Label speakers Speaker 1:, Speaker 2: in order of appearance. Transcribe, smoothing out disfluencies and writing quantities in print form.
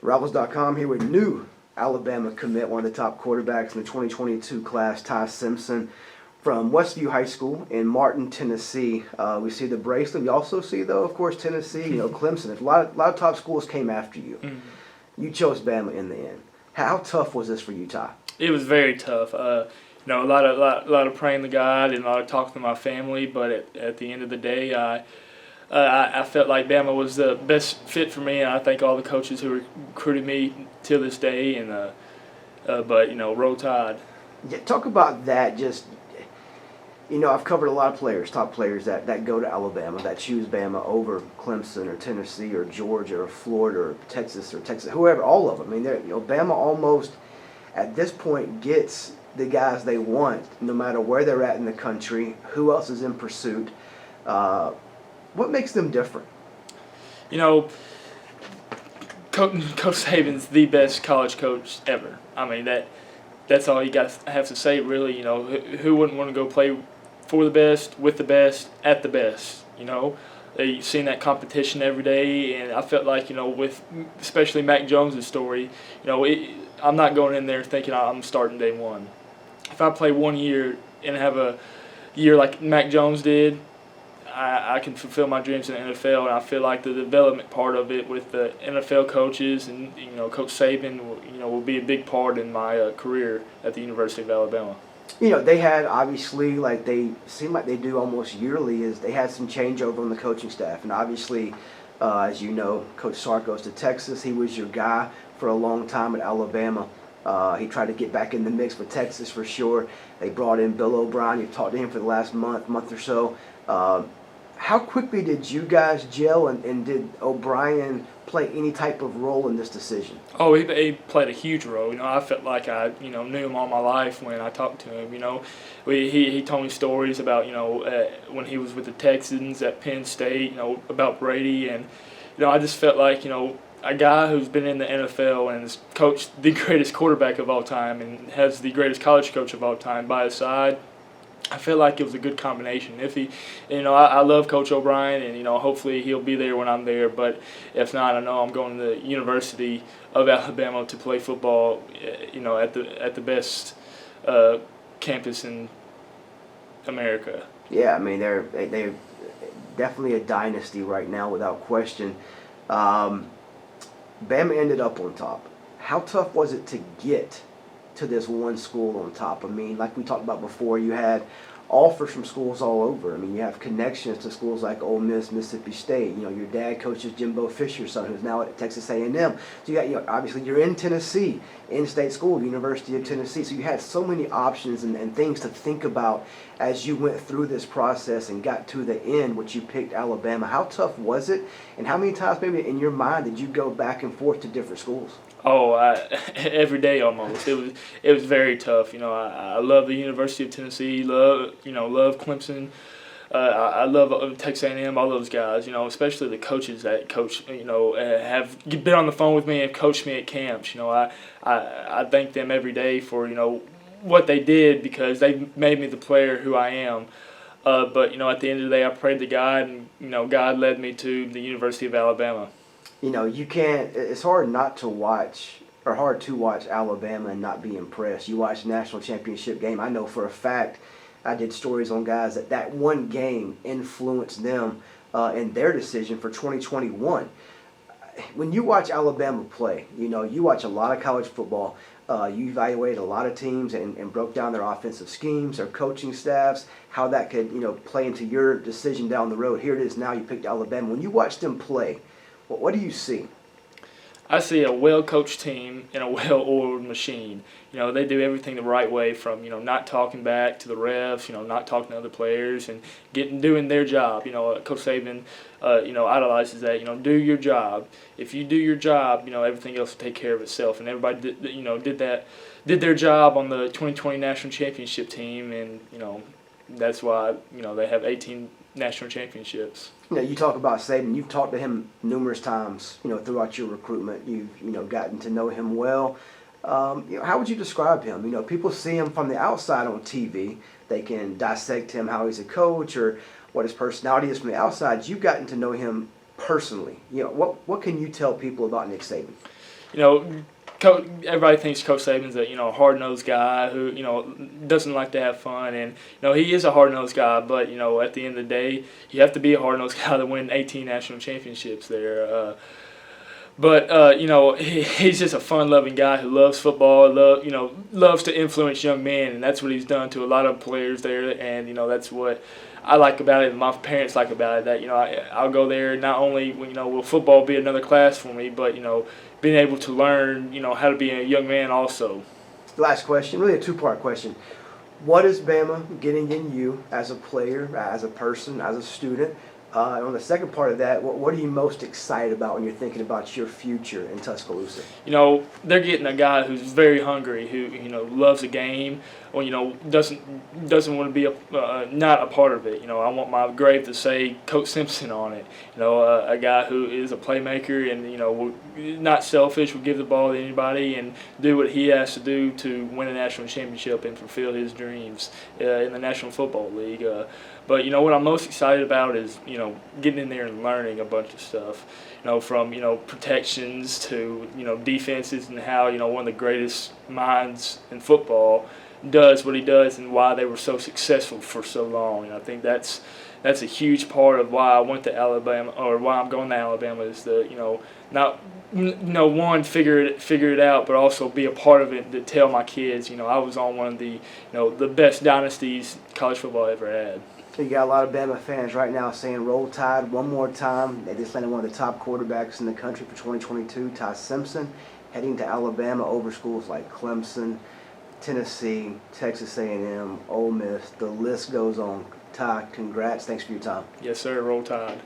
Speaker 1: Rivals.com here with new Alabama commit, one of the top quarterbacks in the 2022 class, Ty Simpson from Westview High School in Martin, Tennessee. We see the bracelet. We also see, though, of course, Tennessee, Clemson. A lot of top schools came after you. Mm-hmm. You chose Bama in the end. How tough was this for you, Ty?
Speaker 2: It was very tough. A lot of praying to God and a lot of talking to my family. But at the end of the day, I felt like Bama was the best fit for me, and I thank all the coaches who recruited me till this day. And but roll tide.
Speaker 1: Yeah, talk about that. Just I've covered a lot of players, top players that go to Alabama, that choose Bama over Clemson or Tennessee or Georgia or Florida or Texas, whoever, all of them. I mean, Bama almost at this point gets the guys they want, no matter where they're at in the country, who else is in pursuit. What makes them different?
Speaker 2: Coach Saban's the best college coach ever. I mean, that's all you have to say, really. Who wouldn't want to go play for the best, with the best, at the best? You've seen that competition every day, and I felt like, with especially Mac Jones' story, I'm not going in there thinking I'm starting day one. If I play 1 year and have a year like Mac Jones did, I can fulfill my dreams in the NFL, and I feel like the development part of it with the NFL coaches and Coach Saban will be a big part in my career at the University of Alabama.
Speaker 1: They had obviously, like they seem like they do almost yearly, is they had some changeover on the coaching staff, and obviously, as you know, Coach Sark goes to Texas. He was your guy for a long time at Alabama. He tried to get back in the mix with Texas for sure. They brought in Bill O'Brien. You've talked to him for the last month or so. How quickly did you guys gel, and did O'Brien play any type of role in this decision?
Speaker 2: Oh, he played a huge role. I felt like I knew him all my life when I talked to him. He told me stories about when he was with the Texans at Penn State. About Brady, and I just felt like a guy who's been in the NFL and has coached the greatest quarterback of all time and has the greatest college coach of all time by his side. I feel like it was a good combination. If he, I love Coach O'Brien, and hopefully he'll be there when I'm there. But if not, I know I'm going to the University of Alabama to play football. At the best campus in America.
Speaker 1: Yeah, I mean they're definitely a dynasty right now, without question. Bama ended up on top. How tough was it to get to this one school on top? I mean, like we talked about before, you had offers from schools all over. I mean, you have connections to schools like Ole Miss, Mississippi State. Your dad coaches Jimbo Fisher's son, who's now at Texas A&M. So you got, obviously you're in Tennessee, in-state school, University of Tennessee. So you had so many options and things to think about as you went through this process and got to the end, which you picked Alabama. How tough was it? And how many times maybe in your mind did you go back and forth to different schools?
Speaker 2: Oh, every day almost. It was very tough. I love the University of Tennessee. Love Clemson. I love Texas A&M. All those guys. Especially the coaches that coach. Have been on the phone with me and coached me at camps. I thank them every day for what they did, because they made me the player who I am. But at the end of the day, I prayed to God, and God led me to the University of Alabama.
Speaker 1: You can't. It's hard to watch Alabama and not be impressed. You watch the national championship game. I know for a fact, I did stories on guys that one game influenced them in their decision for 2021. When you watch Alabama play, you watch a lot of college football. You evaluated a lot of teams and broke down their offensive schemes, their coaching staffs, how that could play into your decision down the road. Here it is now. You picked Alabama. When you watch them play, what do you see?
Speaker 2: I see a well-coached team and a well-oiled machine. They do everything the right way, from not talking back to the refs, not talking to other players, and doing their job. Coach Saban, idolizes that. Do your job. If you do your job, everything else will take care of itself. And everybody did their job on the 2020 national championship team, and that's why they have 18 national championships.
Speaker 1: You talk about Saban. You've talked to him numerous times, throughout your recruitment. You've, gotten to know him well. How would you describe him? People see him from the outside on TV. They can dissect him, how he's a coach or what his personality is from the outside. You've gotten to know him personally, what can you tell people about Nick Saban?
Speaker 2: You know, everybody thinks Coach Saban's a hard-nosed guy who doesn't like to have fun, and he is a hard-nosed guy. But at the end of the day, you have to be a hard-nosed guy to win 18 national championships there. He's just a fun-loving guy who loves football, loves to influence young men, and that's what he's done to a lot of players there. And that's what I like about it, and my parents like about it. That I'll go there not only will football be another class for me, but being able to learn how to be a young man also.
Speaker 1: Last question, really a two-part question. What is Bama getting in you as a player, as a person, as a student? And on the second part of that, what are you most excited about when you're thinking about your future in Tuscaloosa?
Speaker 2: They're getting a guy who's very hungry, who loves the game, or doesn't want to be not a part of it. I want my grave to say Coach Simpson on it. A guy who is a playmaker and will not selfish, will give the ball to anybody and do what he has to do to win a national championship and fulfill his dreams in the National Football League. But what I'm most excited about is getting in there and learning a bunch of stuff. From protections to defenses, and how one of the greatest minds in football does what he does and why they were so successful for so long. And I think that's a huge part of why I went to Alabama, or why I'm going to Alabama, is to not one figure it out, but also be a part of it to tell my kids I was on one of the the best dynasties college football ever had.
Speaker 1: You got a lot of Bama fans right now saying roll Tide one more time. They just landed one of the top quarterbacks in the country for 2022, Ty Simpson, heading to Alabama over schools like Clemson, Tennessee, Texas A&M, Ole Miss. The list goes on. Ty, congrats. Thanks for your time.
Speaker 2: Yes, sir. Roll Tide.